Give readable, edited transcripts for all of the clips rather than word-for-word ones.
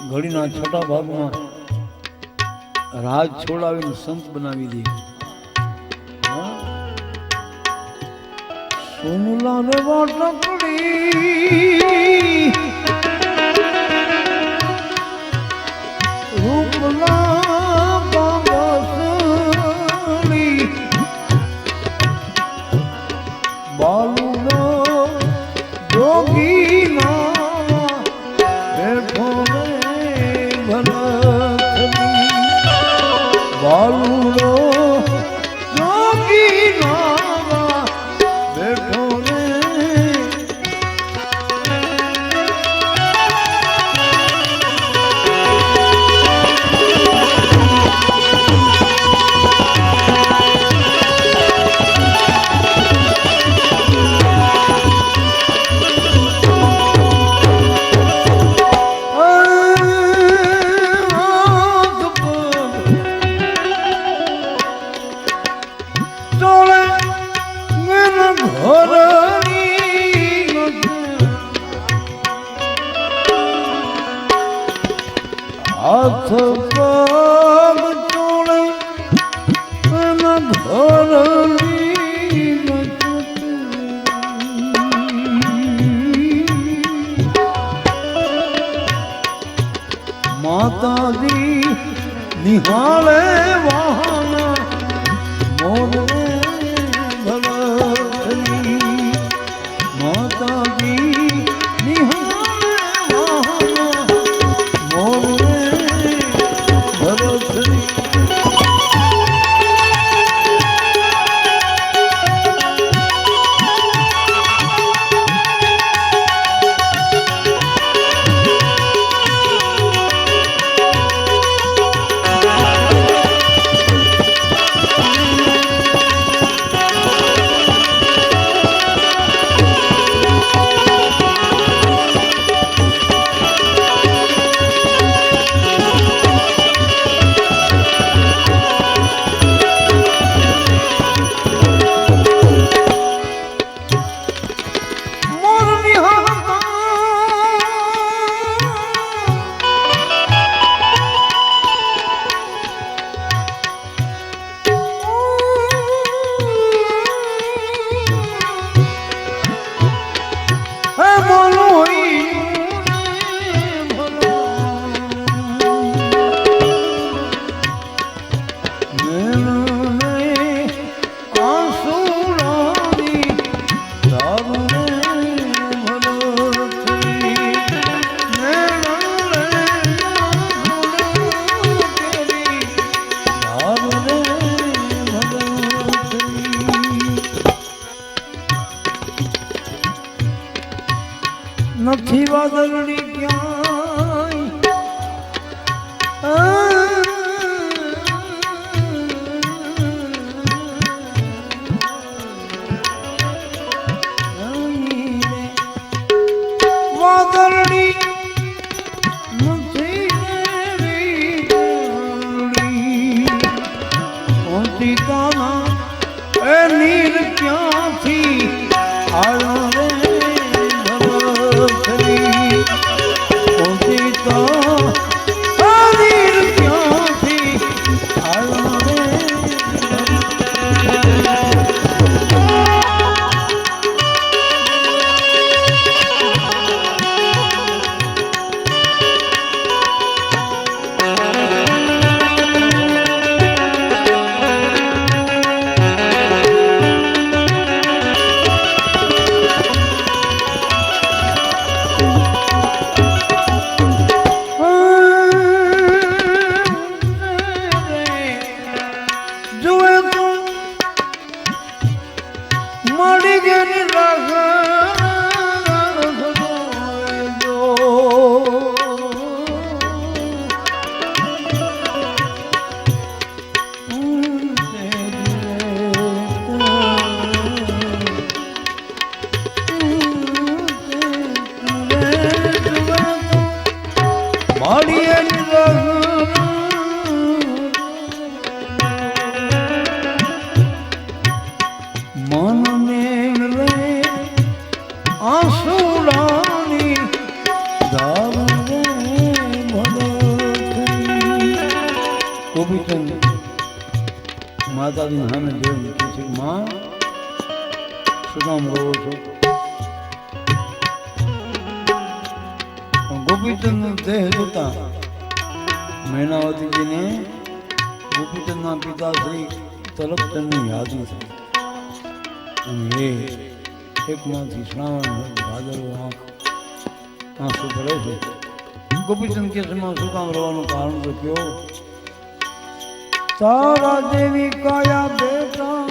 ઘડીના છઠ્ઠા ભાગમાં રાજ છોડાવીને સંત બનાવી દે. સોનુલા રે વાટકડી રૂપલા બાબસડી બાલુનો જોગી ના બેઠો રે ભરતની બાલુનો જોગી ના બેઠો રે. હાથ પગ ચોળે એના ઘરની માતાજી નિહાળે વાહના મોરે ભરતની માતાજી નિહાળે વાહના મોરે ભરતની. નથી વાદળની ક્યાંય વાદળની નથી સીતાના એ નીર ક્યાંથી આવ્યો રે ભરતની ગોપીચંદ માતાજીની સામે જોઈને કહે છે, માં શું કામ રહો છો? ગોપીચંદનું દેહ જોતા મૈનાવતીજીને ગોપીચંદના પિતા શ્રી તલબચંદની યાદી થઈ અને એ એકમાંથી શ્રાવણ ભાદરવો આંસુ પડે છે. ગોપીચંદ કે છે, શું કામ રહેવાનું કારણ તો કયો? તારા દેવી કાયા બેટા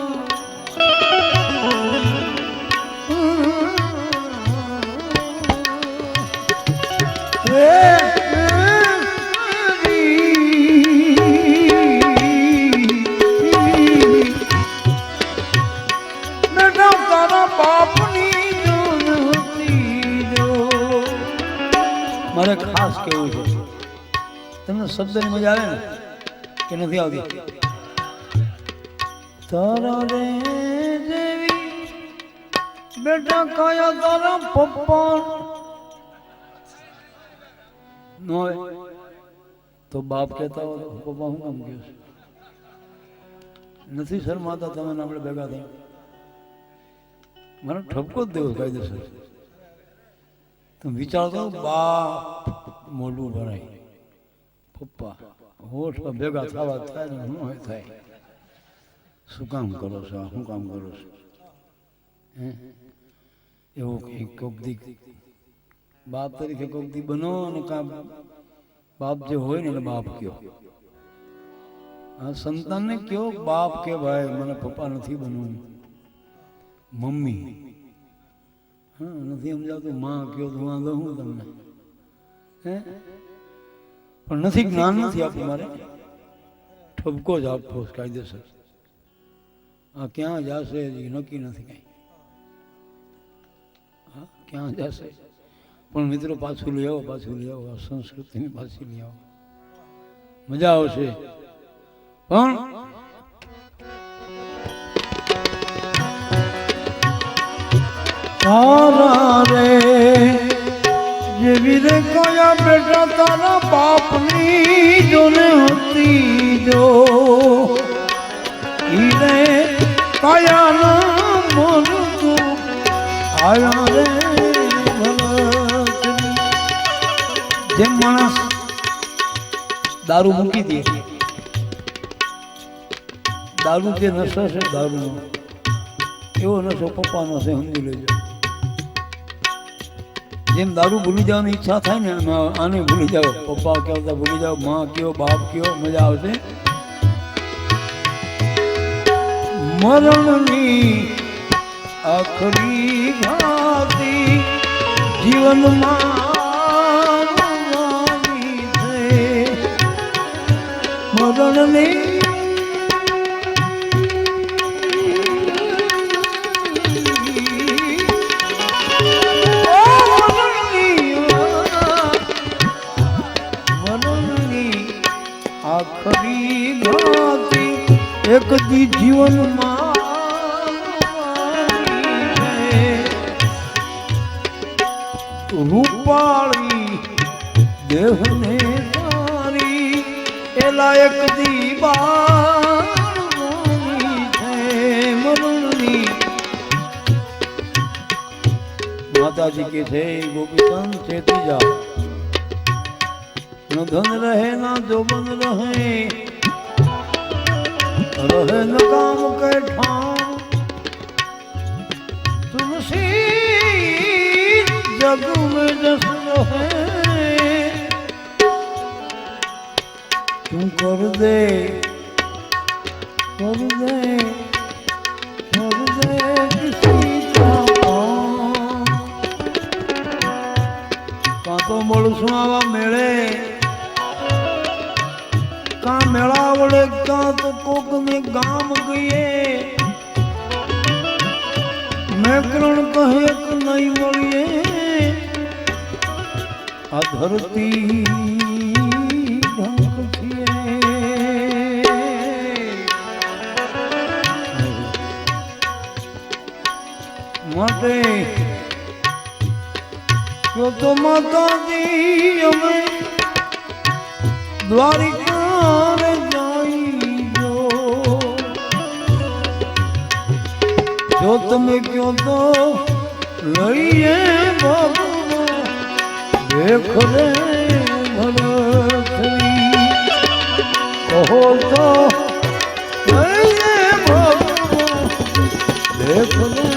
મારે ખાસ કેવું છે, તમને શબ્દની મજા આવે ને કે નથી આવતી? તારા રે દેવી બેટા કયા તારા પપ્પા નો તો બાપ કહેતા હોય પપ્પા હું કામ કહ્યું નથી શરમાતા તમે આપણે ભેગા થયા? મને ઠપકો જ દેવો કાયદેસર. તમે વિચાર કરો, બાપ મોઢું ભરાય, પપ્પા હોઠમાં ભેગા થવા થાય ને શું હોય થાય? શું કામ કરો છો? શું કામ કરો છો? એવું કંઈક કોક દી બાપ તરીકે કોક દી બનો અને કામ બાપ જે હોય ને એને બાપ કયો. આ સંતાનને કયો બાપ કે ભાઈ મને પપ્પા નથી બનવું, મમ્મી. હા, નથી સમજાવતું માં કયો તો વાંધો હું તમને પણ નથી, જ્ઞાન નથી આપવું. મારે ઠપકો જ આપવો કાયદેસર. આ ક્યાં જશે હજી નક્કી નથી કઈ. હા, ક્યાં જશે પણ મિત્રો પાછું લઈ આવો, પાછું લઈ આવો. આ સંસ્કૃતિને પાછી લઈ આવો, મજા આવશે. પણ તારા રે જેવી રે કયા બેટા તારા બાપની જોને હતી જો ઈ રે કયા ના મન તો આયા રે જેમ માણસ દારૂ મૂકી દે, દારૂ જે નશો છે દારૂનો એવો નશો પપ્પાનો છે, સમજી લેજો. જેમ દારૂ ભૂલી જવાની ઈચ્છા થાય ને આને ભૂલી જાઓ, પપ્પા કહેતા ભૂલી જાઓ, માં કયો, બાપ કયો, મજા આવશે. મરણની આખરી ઘાતી જીવનમાં મરણની આખરી ગાતી એક દી જીવનમાં રૂપાળી દેહને તારી એલા એક દી બાળવાની છે મરણની. માતાજી કે છે ગોપીચંદ ચેતી જાઓ, न धन रहे ना जोबन रहे, रहे न काम के ठाम, तुलसी जग में जस रहे, तू कर दे किसी का काम. કાં તો મળશું આવા મેળે, કાં મેળાવડે, કાં તો કોક ને ગામ ગયે, મેકરણ કહે કે નહીં મળીએ. આ ધરતી ઢંક થીએ માટે જો તો માતાજી અમે દ્વારિકા રે જાય તમે કયો તો લઈએ ભગવાન દેખ રે ભરતરી કહો તો લઈએ ભગવાન દેખ રે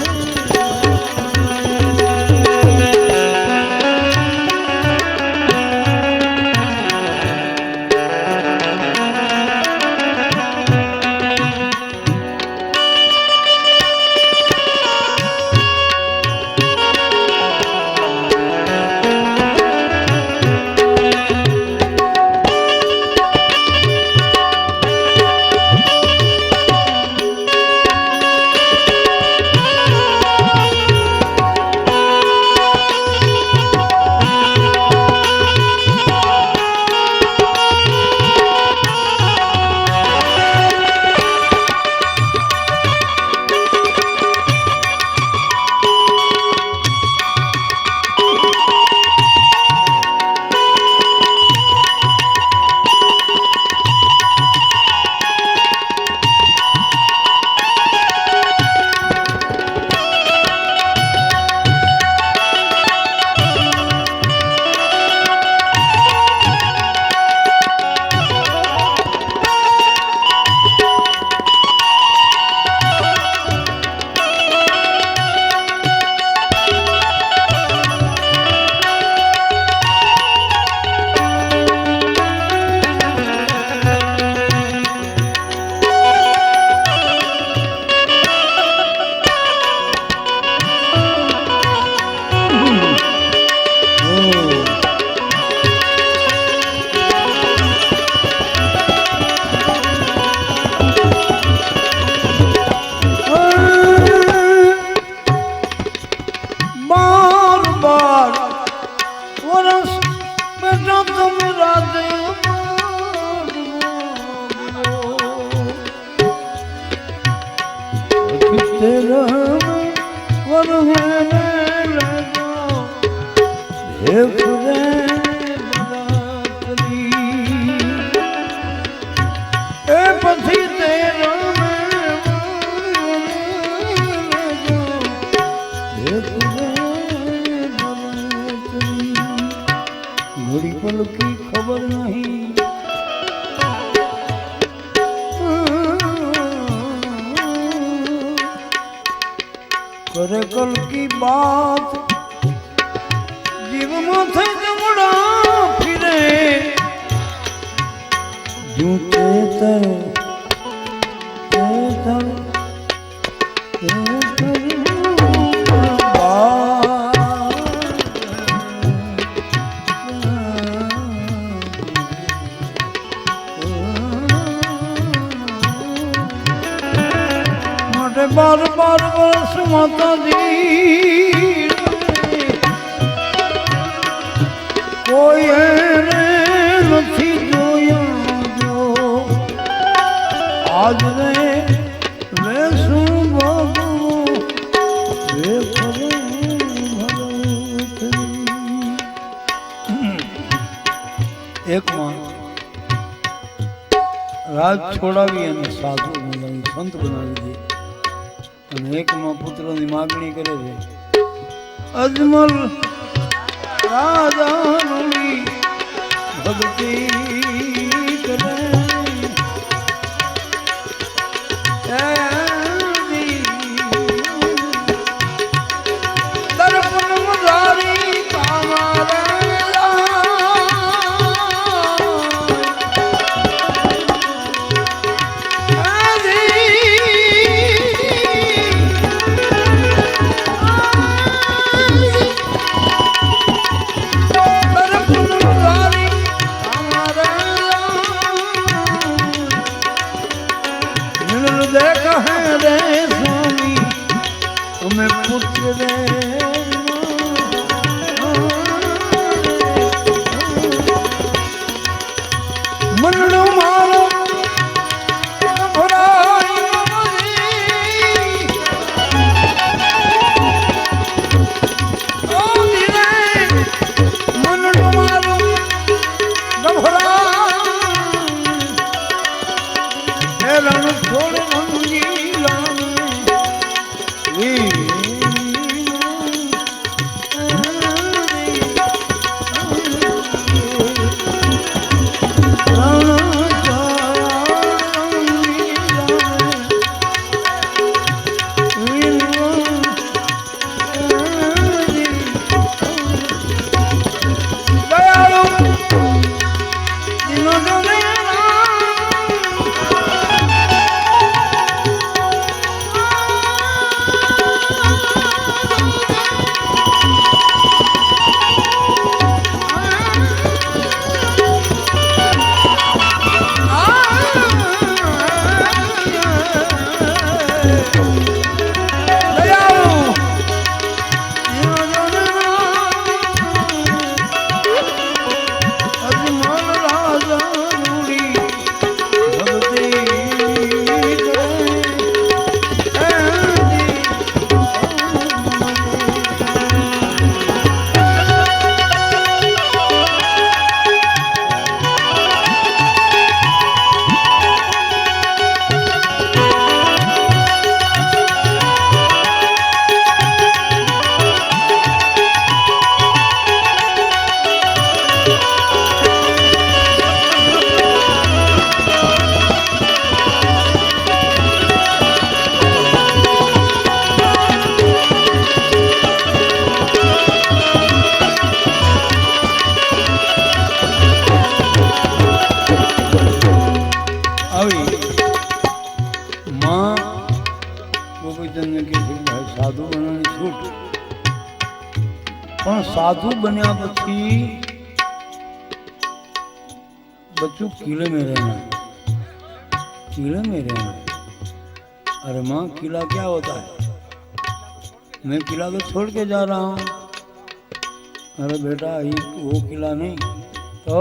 घड़ी पल की खबर नहीं करे कल की बात जीव माथे जमुड़ा फिरे जूते तर बार बार बरस माता दी कोई नहीं जोया जो आज रे मैं सू बाबू एक मां राज छोड़ावी અને સાધુ બનાવી સંત બનાવી દે અને એકમાં પુત્રની માગણી કરે છે અજમલ રાજાની ભક્તિ કરે દર્પણ મુરારી કામારા साधु बन्या पछी बच्चों किले में रहना, किले में रहना। अरे माँ किला क्या होता है? मैं किला तो छोड़ के जा रहा हूँ। अरे बेटा ये वो किला नहीं, तो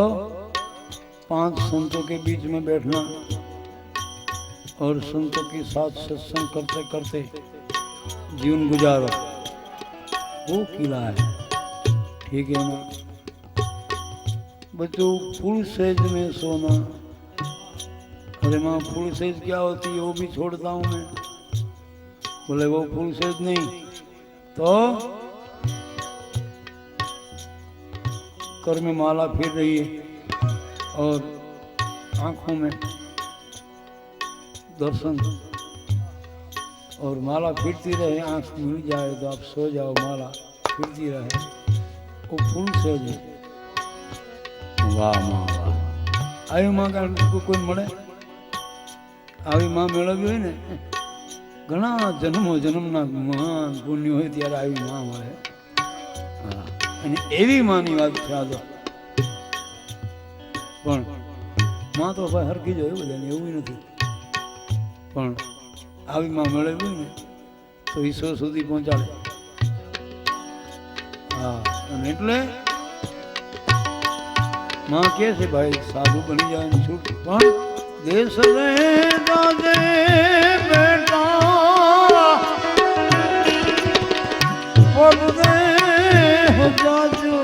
5 संतों के बीच में बैठना और संतों के साथ सत्संग करते करते जीवन गुजारो, वो किला है। ठीक है ना बच्चों? फुल सेज में सोना। अरे माँ फुल सेज क्या होती है? वो भी छोड़ता हूँ मैं। बोले वो फुल सेज नहीं तो कर में माला फिर रही है और आंखों में दर्शन, और माला फिरती रहे, आंख मिल जाए तो आप सो जाओ, माला फिरती रहे, वो फुल सेज है। वाह माँ वाह! આવી માં કોઈ મળે? આવી માં મેળવી હોય ને ઘણા જન્મો જન્મના મહાન પુણ્ય હોય ત્યારે આવી માં મળે. હા, અને એવી માની વાત છે આ તો. પણ માં તો ભાઈ હરખી જ હોય બધાને, એવું નથી. પણ આવી માં મેળવી ને તો ઈશ્વર સુધી પહોંચાડે. હા, અને એટલે माँ कैसे भाई साधु बनी जाए छूट, पण देश रे दादे बेटा पद दे जाजो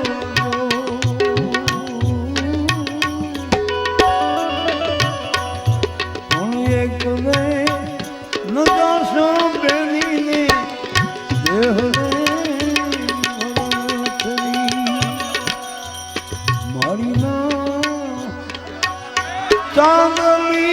हम एक वे न दासो बेनी ने देह रे मारी ना चांदली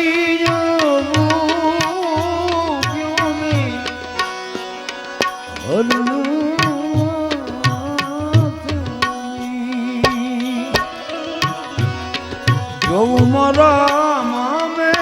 जो मारा मामे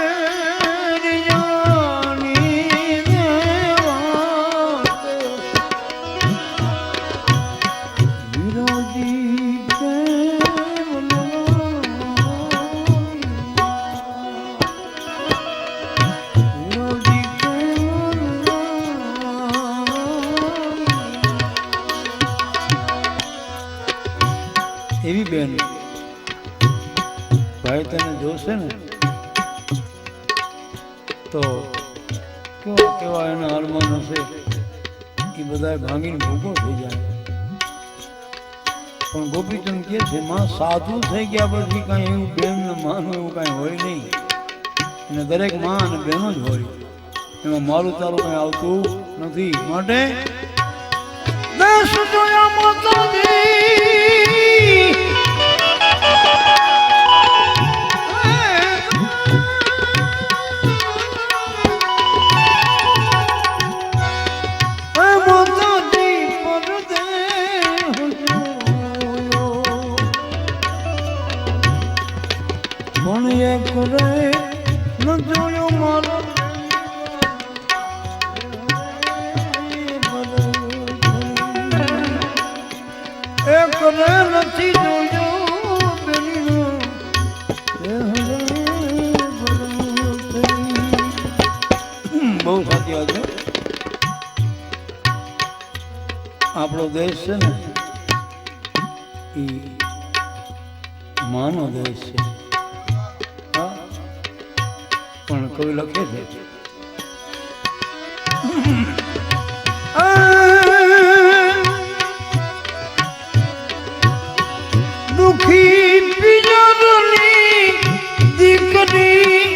એવી બેન ભાઈ તને જોશે ને તો કેવા કેવા એના અરમાન હશે એ બધા ભાંગીને ભૂખો થઈ જાય. પણ ગોપીચંદ કહે છે માં સાધુ થઈ ગયા પછી કાંઈ એવું બેન ને માનું એવું કાંઈ હોય નહીં, અને દરેક માં અને બહેનો જ હોય, એમાં મારું તારું કાંઈ આવતું નથી. માટે દેશ જોયા માતાજી નથી જોયો બહુ સાચી વાત છે. આપણો દેશ છે ને એ માનો દેશ છે. પણ કવિ લખે છે દુખી પિયરની દીકરી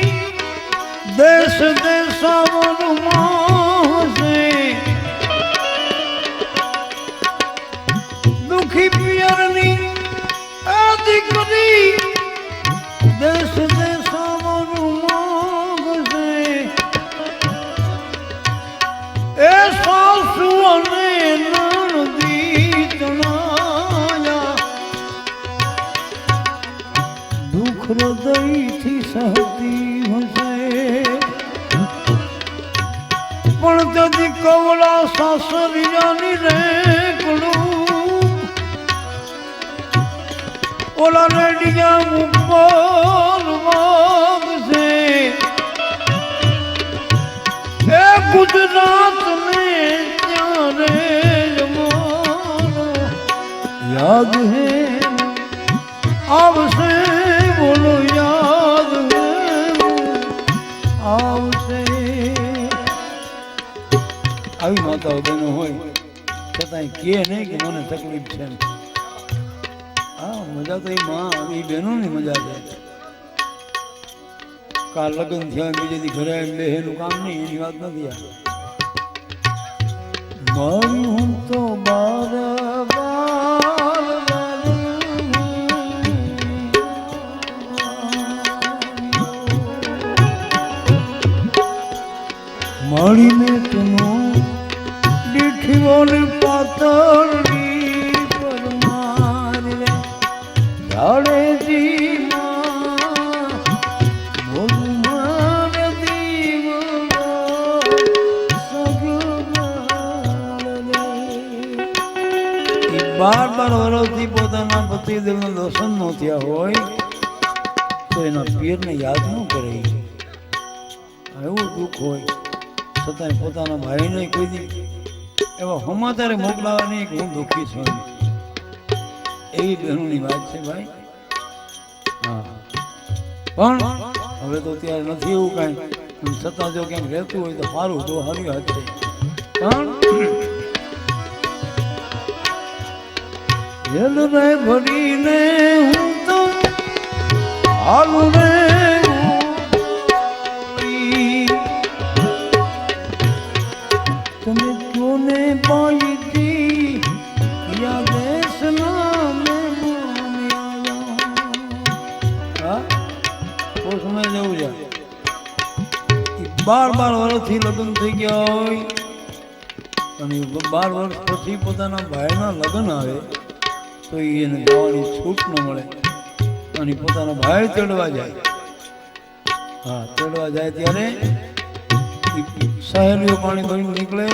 દેશ દેશાવરમાં છે. દુખી પિયરની આ દીકરી દેશ દેશાવરમાં છે. એ સાસુ અને નણદી તણાયા દુઃખ હૃદયથી સહતી હશે. પણ તેથી કવળા સાસરિયાની રેકડું ઓલા રેડિયા ઉપર વાગશે એ ગુજરાત ને ત્યારે જમાનો યાદ હે આવશે બોલો યાદ હે આવશે. આવી માતાઓ બહેનો હોય છતાંય કે નહીં કે મને તકલીફ છે. હા મજા તો એ માં એ બહેનો ની મજા છે. કાલ લગ્ન થયા બીજેથી ઘરે બે એનું કામ નહીં એની વાત નથી. આ મારી હું તો મારી મેં તુનો દીઠીઓની પાતળી પર મારી રે જાડેજી બાર વર્ષથી પોતાના પતિદેવના દર્શન ન થયા હોય તો એના પિયરને યાદ ન કરે. એવું દુઃખ હોય છતાંય પોતાના ભાઈને કોઈ દી એવા સમાચારે મોકલાવાની કે હું દુઃખી છું એવી બહેનોની વાત છે ભાઈ. હા પણ હવે તો ત્યારે નથી એવું કાંઈ. છતાં જો ક્યાંક રહેતું હોય તો સારું તો સારી વાત છે. પણ જેલ રે ભરીને હું તો હાલું રે તમે કોને પાઈ દી યા દેશના મહેમાન આવ્યા. હા તો સમય જવું છે. 12 વર્ષથી લગ્ન થઈ ગયા હોય અને 12 વર્ષ પછી પોતાના ભાઈના લગ્ન આવે તો એને જવાની છૂટ ન મળે અને પોતાનો ભાઈ તેડવા જાય. હા તેડવા જાય ત્યારે સહેલીઓ પાણી ભરીને નીકળે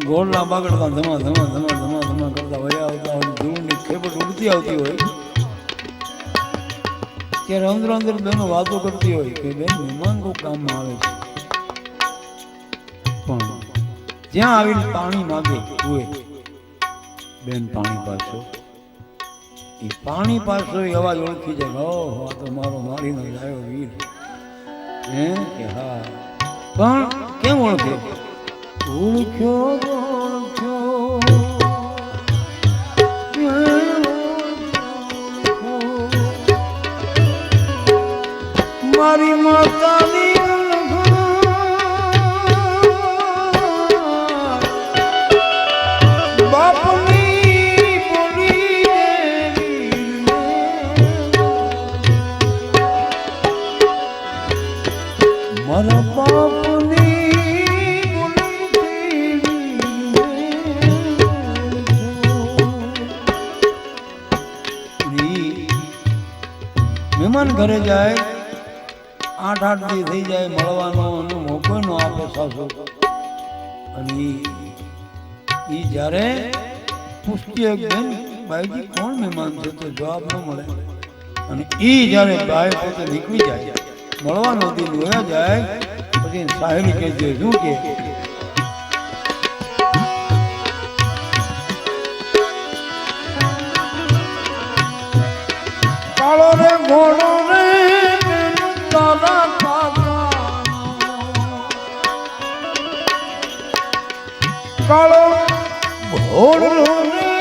ગોળના બાગડતા ધમા ધમા ધમા ધમા ધમા કરતા વયા આવતા હોય. ધૂળની ખેપટ ઉડતી આવતી હોય ત્યારે અંદર અંદર બેનો વાતો કરતી હોય કે બેન મહેમાન કોઈ કામમાં આવે છે. પણ જ્યાં આવીને પાણી માગે હોય બેન પાણી પાછો એ પાણી પાછો એ અવાજ ઓળખી જાય. ઓહો આ તો મારો મારીનો જાયો વીર હે કે હા. પણ કેમ ઓળખે? ઓળખ્યો મારી માતાની મારા બાપની મહેમાન ઘરે જાય 8 દી થઈ જાય મળવાનો મોકો ન આપે સાસુ. અને ઈ જ્યારે પૂછતી બેન ભાઈજી કોણ મહેમાન છે તો જવાબ ન મળે. અને ઈ જ્યારે ભાઈ પોતે નીકળી જાય મળવાનો દિન વયા જાય પછી સાહેલી કહે છે શું કે કાળો રે ઘોડો રે તારા કાળો ઘોડો રે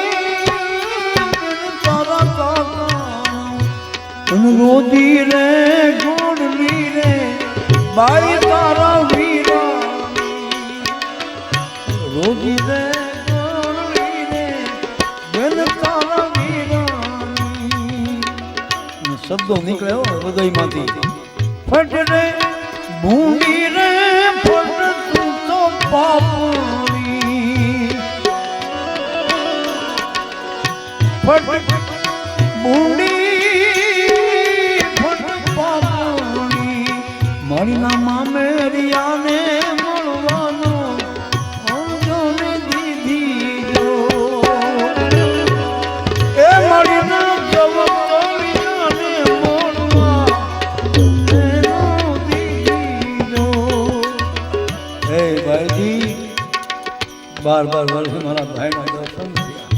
તારા કાકા રોજી રે બાઈ તારા વીરા રોજી રે બેન તારા વીરા શબ્દો નીકળે હૃદયમાંથી. ફટ રે ભૂંડી રે ફટ તું તો પાપણી ફટ ભૂંડી ફટ પાપણી મારી ના મામેરિયાને મળવાનો અંજોને દીધી જો એ મારી ના જવતો 12 વર્ષે મારા ભાઈના દર્શન થયા,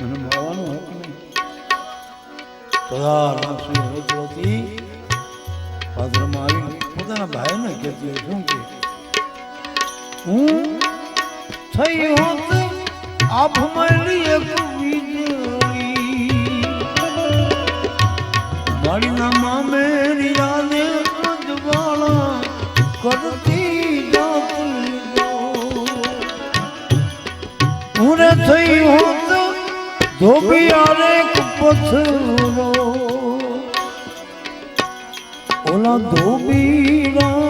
મને મળવાનું હક નહીં. સરસ્વતી પાત્રમાં આવી પોતાના ભાઈને કહેતી શું કે હું થઈ હોત આપ મળી એક વીજળી મારીના મામેરી યાદે અજવાળા કરતી જાતી હું રે થઈ હોત ધોબિયારે પથરો ઓલા ધોબીરા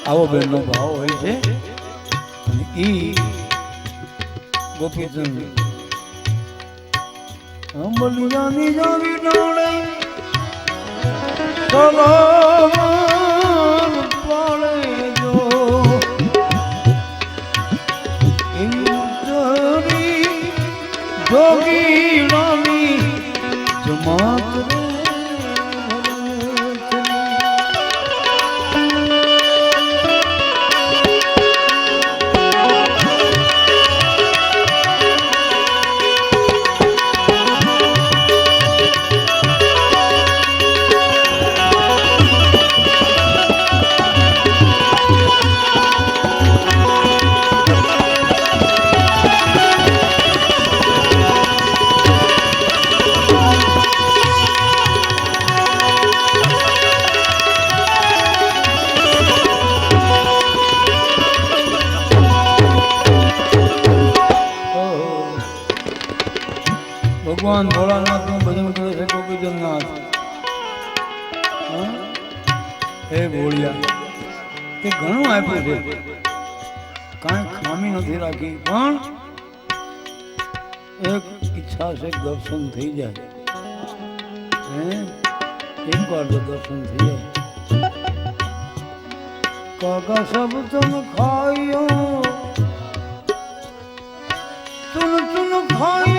આવો બેનનો ભાવ હોય છે. અને ઈ ગોપીચંદ અંબલિયાની જાવી ડાળે સલામ પાળે જો ઇન્દ્રી જોગી રામી જમાત ભગવાન ભોળાનાથ નું ભજન કરે છે ગોપીચંદનાથ. હે ભોળિયા તે ઘણું આપ્યું છે, કાંઈ ખામી નથી રાખી, પણ એક ઈચ્છા છે દર્શન થઈ જાય. એક વાર તો દર્શન થઈ જાય. કાકા સબ तुम खाइयो तुम खाइयो